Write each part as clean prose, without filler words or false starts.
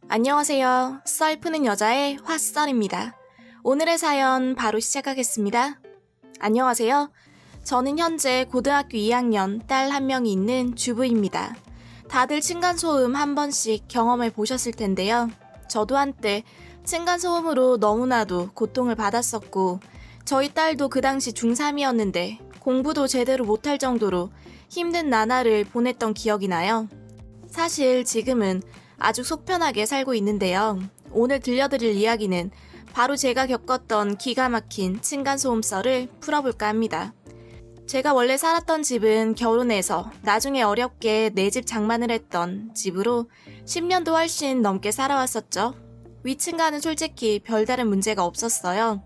안녕하세요. 썰 푸는 여자의 화썰입니다. 오늘의 사연 바로 시작하겠습니다. 안녕하세요. 저는 현재 고등학교 2학년 딸 한 명이 있는 주부입니다. 다들 층간소음 한 번씩 경험해 보셨을 텐데요. 저도 한때 층간소음으로 너무나도 고통을 받았었고 저희 딸도 그 당시 중3이었는데 공부도 제대로 못할 정도로 힘든 나날을 보냈던 기억이 나요. 사실 지금은 아주 속 편하게 살고 있는데요. 오늘 들려드릴 이야기는 바로 제가 겪었던 기가 막힌 층간소음 썰을 풀어볼까 합니다. 제가 원래 살았던 집은 결혼해서 나중에 어렵게 내 집 장만을 했던 집으로 10년도 훨씬 넘게 살아왔었죠. 위층과는 솔직히 별다른 문제가 없었어요.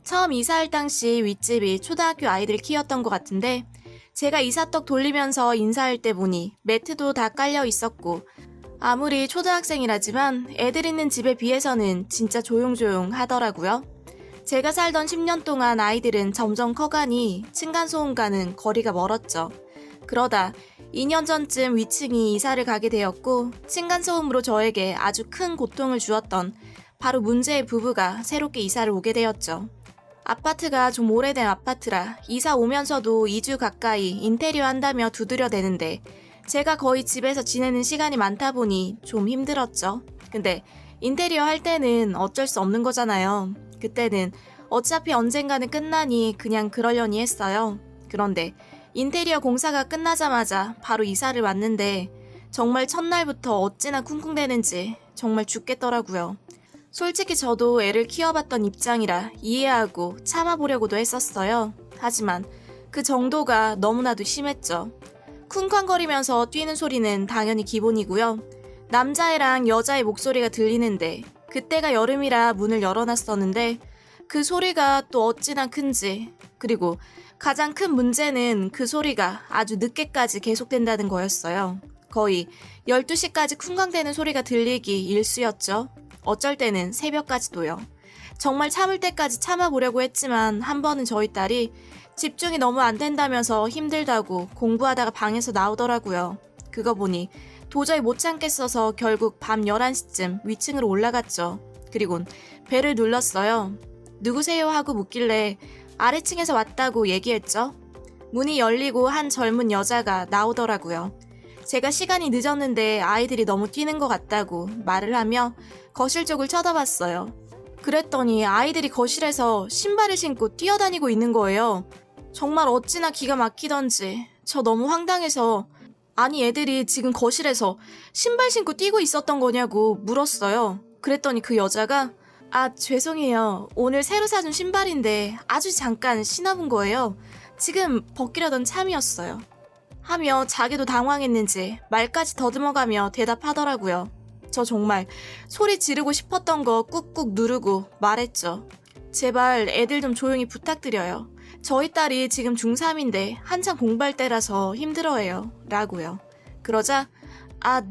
처음 이사할 당시 윗집이 초등학교 아이들 키웠던 것 같은데 제가 이삿떡 돌리면서 인사할 때 보니 매트도 다 깔려 있었고 아무리 초등학생이라지만 애들 있는 집에 비해서는 진짜 조용조용 하더라고요. 제가 살던 10년 동안 아이들은 점점 커가니 층간소음과는 거리가 멀었죠. 그러다 2년 전쯤 위층이 이사를 가게 되었고 층간소음으로 저에게 아주 큰 고통을 주었던 바로 문제의 부부가 새롭게 이사를 오게 되었죠. 아파트가 좀 오래된 아파트라 이사 오면서도 2주 가까이 인테리어 한다며 두드려대는데 제가 거의 집에서 지내는 시간이 많다 보니 좀 힘들었죠. 근데 인테리어 할 때는 어쩔 수 없는 거잖아요. 그때는 어차피 언젠가는 끝나니 그냥 그러려니 했어요. 그런데 인테리어 공사가 끝나자마자 바로 이사를 왔는데 정말 첫날부터 어찌나 쿵쿵대는지 정말 죽겠더라고요. 솔직히 저도 애를 키워봤던 입장이라 이해하고 참아보려고도 했었어요. 하지만 그 정도가 너무나도 심했죠. 쿵쾅거리면서 뛰는 소리는 당연히 기본이고요. 남자애랑 여자의 목소리가 들리는데 그때가 여름이라 문을 열어놨었는데 그 소리가 또 어찌나 큰지, 그리고 가장 큰 문제는 그 소리가 아주 늦게까지 계속된다는 거였어요. 거의 12시까지 쿵쾅대는 소리가 들리기 일쑤였죠. 어쩔 때는 새벽까지도요. 정말 참을 때까지 참아보려고 했지만 한 번은 저희 딸이 집중이 너무 안 된다면서 힘들다고 공부하다가 방에서 나오더라고요. 그거 보니 도저히 못 참겠어서 결국 밤 11시쯤 위층으로 올라갔죠. 그리곤 벨을 눌렀어요. 누구세요? 하고 묻길래 아래층에서 왔다고 얘기했죠. 문이 열리고 한 젊은 여자가 나오더라고요. 제가 시간이 늦었는데 아이들이 너무 뛰는 것 같다고 말을 하며 거실 쪽을 쳐다봤어요. 그랬더니 아이들이 거실에서 신발을 신고 뛰어다니고 있는 거예요. 정말 어찌나 기가 막히던지 저 너무 황당해서 아니 애들이 지금 거실에서 신발 신고 뛰고 있었던 거냐고 물었어요. 그랬더니 그 여자가 죄송해요. 오늘 새로 사준 신발인데 아주 잠깐 신어본 거예요. 지금 벗기려던 참이었어요. 하며 자기도 당황했는지 말까지 더듬어가며 대답하더라고요. 저 정말 소리 지르고 싶었던 거 꾹꾹 누르고 말했죠. 제발 애들 좀 조용히 부탁드려요. 저희 딸이 지금 중3인데 한창 공부할 때라서 힘들어해요. 라고요. 그러자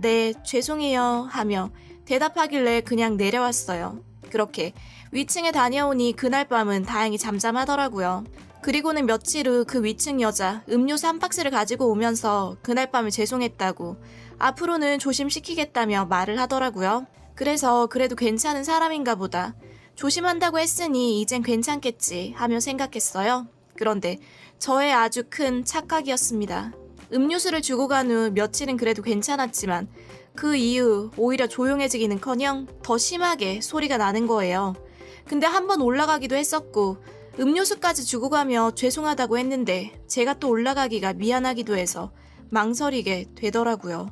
네, 죄송해요 하며 대답하길래 그냥 내려왔어요. 그렇게 위층에 다녀오니 그날 밤은 다행히 잠잠하더라고요. 그리고는 며칠 후 그 위층 여자 음료수 한 박스를 가지고 오면서 그날 밤에 죄송했다고 앞으로는 조심시키겠다며 말을 하더라고요. 그래서 그래도 괜찮은 사람인가 보다. 조심한다고 했으니 이젠 괜찮겠지 하며 생각했어요. 그런데 저의 아주 큰 착각이었습니다. 음료수를 주고 간 후 며칠은 그래도 괜찮았지만 그 이후 오히려 조용해지기는커녕 더 심하게 소리가 나는 거예요. 근데 한번 올라가기도 했었고 음료수까지 주고 가며 죄송하다고 했는데 제가 또 올라가기가 미안하기도 해서 망설이게 되더라고요.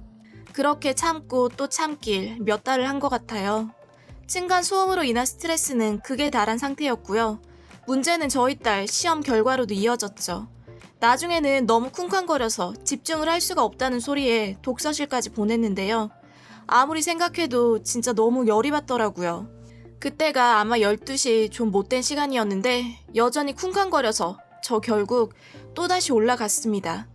그렇게 참고 또 참길 몇 달을 한 것 같아요. 층간소음으로 인한 스트레스는 극에 달한 상태였고요. 문제는 저희 딸 시험 결과로도 이어졌죠. 나중에는 너무 쿵쾅거려서 집중을 할 수가 없다는 소리에 독서실까지 보냈는데요. 아무리 생각해도 진짜 너무 열이 받더라고요. 그때가 아마 12시 좀 못된 시간이었는데 여전히 쿵쾅거려서 저 결국 또다시 올라갔습니다.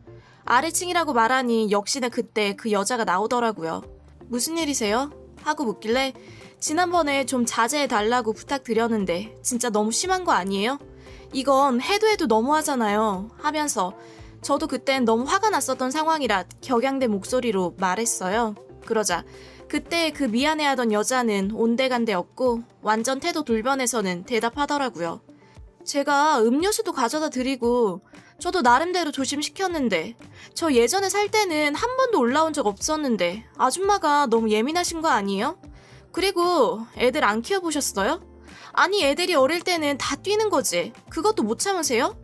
아래층이라고 말하니 역시나 그때 그 여자가 나오더라고요. 무슨 일이세요? 하고 묻길래 지난번에 좀 자제해달라고 부탁드렸는데 진짜 너무 심한 거 아니에요? 이건 해도 너무하잖아요 하면서 저도 그땐 너무 화가 났었던 상황이라 격양된 목소리로 말했어요. 그러자 그때 그 미안해하던 여자는 온데간데 없고 완전 태도 돌변해서는 대답하더라고요. 제가 음료수도 가져다 드리고 저도 나름대로 조심시켰는데 저 예전에 살 때는 한 번도 올라온 적 없었는데 아줌마가 너무 예민하신 거 아니에요? 그리고 애들 안 키워보셨어요? 아니 애들이 어릴 때는 다 뛰는 거지. 그것도 못 참으세요?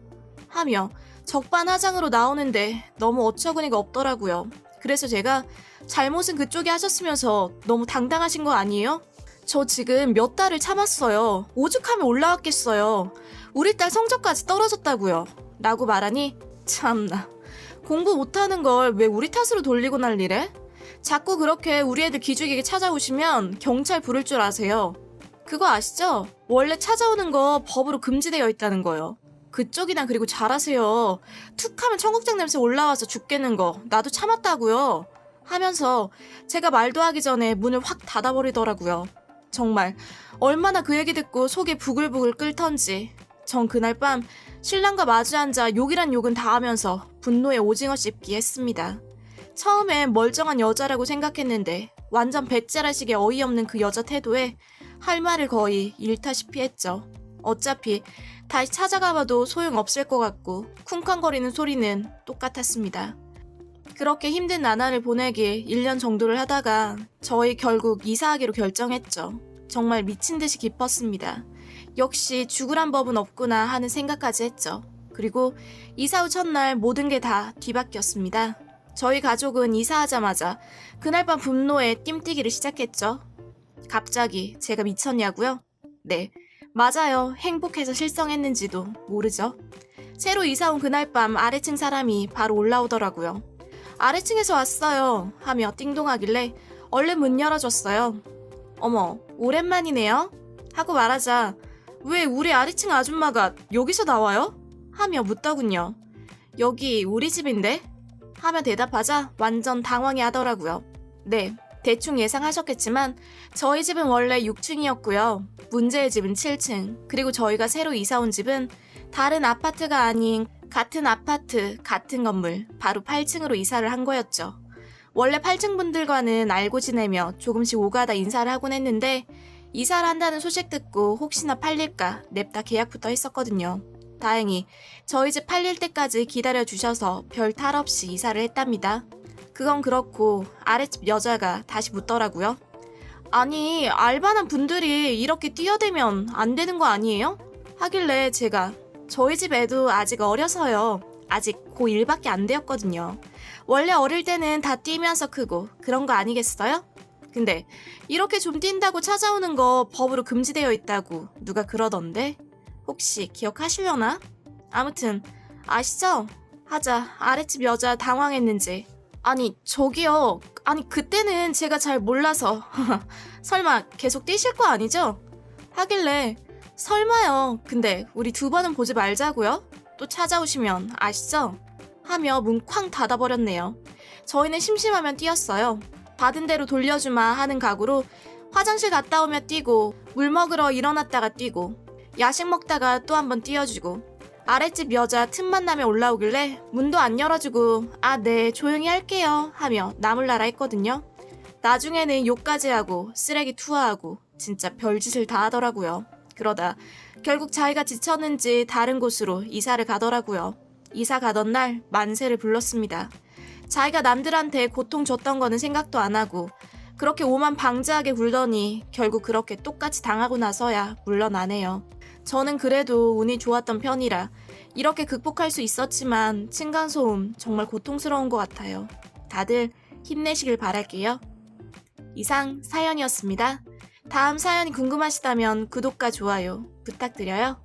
하며 적반하장으로 나오는데 너무 어처구니가 없더라고요. 그래서 제가 잘못은 그쪽이 하셨으면서 너무 당당하신 거 아니에요? 저 지금 몇 달을 참았어요. 오죽하면 올라왔겠어요. 우리 딸 성적까지 떨어졌다고요. 라고 말하니 참나. 공부 못하는 걸 왜 우리 탓으로 돌리고 난리래? 자꾸 그렇게 우리 애들 기죽이게 찾아오시면 경찰 부를 줄 아세요. 그거 아시죠? 원래 찾아오는 거 법으로 금지되어 있다는 거요. 그쪽이나 그리고 잘하세요. 툭하면 청국장 냄새 올라와서 죽겠는 거 나도 참았다고요. 하면서 제가 말도 하기 전에 문을 확 닫아버리더라고요. 정말 얼마나 그 얘기 듣고 속이 부글부글 끓던지. 전 그날 밤 신랑과 마주 앉아 욕이란 욕은 다 하면서 분노에 오징어 씹기 했습니다. 처음엔 멀쩡한 여자라고 생각했는데 완전 배째라식의 어이없는 그 여자 태도에 할 말을 거의 잃다시피 했죠. 어차피 다시 찾아가봐도 소용없을 것 같고 쿵쾅거리는 소리는 똑같았습니다. 그렇게 힘든 나날을 보내길 1년 정도를 하다가 저희 결국 이사하기로 결정했죠. 정말 미친 듯이 기뻤습니다. 역시 죽으란 법은 없구나 하는 생각까지 했죠. 그리고 이사 후 첫날 모든 게 다 뒤바뀌었습니다. 저희 가족은 이사하자마자 그날 밤 분노에 뜀뛰기를 시작했죠. 갑자기 제가 미쳤냐고요? 네, 맞아요. 행복해서 실성했는지도 모르죠. 새로 이사 온 그날 밤 아래층 사람이 바로 올라오더라고요. 아래층에서 왔어요 하며 띵동하길래 얼른 문 열어줬어요. 어머, 오랜만이네요? 하고 말하자 왜 우리 아래층 아줌마가 여기서 나와요? 하며 묻더군요. 여기 우리 집인데? 하며 대답하자 완전 당황해 하더라고요. 네, 대충 예상하셨겠지만 저희 집은 원래 6층이었고요. 문제의 집은 7층, 그리고 저희가 새로 이사 온 집은 다른 아파트가 아닌 같은 아파트, 같은 건물, 바로 8층으로 이사를 한 거였죠. 원래 8층 분들과는 알고 지내며 조금씩 오가다 인사를 하곤 했는데 이사를 한다는 소식 듣고 혹시나 팔릴까 냅다 계약부터 했었거든요. 다행히 저희 집 팔릴 때까지 기다려주셔서 별 탈 없이 이사를 했답니다. 그건 그렇고 아랫집 여자가 다시 묻더라고요. 아니, 알바난 분들이 이렇게 뛰어대면 안 되는 거 아니에요? 하길래 제가 저희 집 애도 아직 어려서요. 아직 고1밖에 안 되었거든요. 원래 어릴 때는 다 뛰면서 크고 그런 거 아니겠어요? 근데 이렇게 좀 뛴다고 찾아오는 거 법으로 금지되어 있다고 누가 그러던데? 혹시 기억하시려나? 아무튼 아시죠? 하자 아랫집 여자 당황했는지 아니 저기요. 아니 그때는 제가 잘 몰라서 설마 계속 뛰실 거 아니죠? 하길래 설마요. 근데 우리 2번은 보지 말자고요? 또 찾아오시면 아시죠? 하며 문 쾅 닫아버렸네요. 저희는 심심하면 뛰었어요. 받은 대로 돌려주마 하는 각오로 화장실 갔다 오며 뛰고 물 먹으러 일어났다가 뛰고 야식 먹다가 또 한번 뛰어주고 아랫집 여자 틈만 나면 올라오길래 문도 안 열어주고 아 네 조용히 할게요 하며 나몰라라 했거든요. 나중에는 욕까지 하고 쓰레기 투하하고 진짜 별짓을 다 하더라고요. 그러다 결국 자기가 지쳤는지 다른 곳으로 이사를 가더라고요. 이사 가던 날 만세를 불렀습니다. 자기가 남들한테 고통 줬던 거는 생각도 안 하고 그렇게 오만 방자하게 굴더니 결국 그렇게 똑같이 당하고 나서야 물러나네요. 저는 그래도 운이 좋았던 편이라 이렇게 극복할 수 있었지만 층간소음 정말 고통스러운 것 같아요. 다들 힘내시길 바랄게요. 이상 사연이었습니다. 다음 사연이 궁금하시다면 구독과 좋아요 부탁드려요.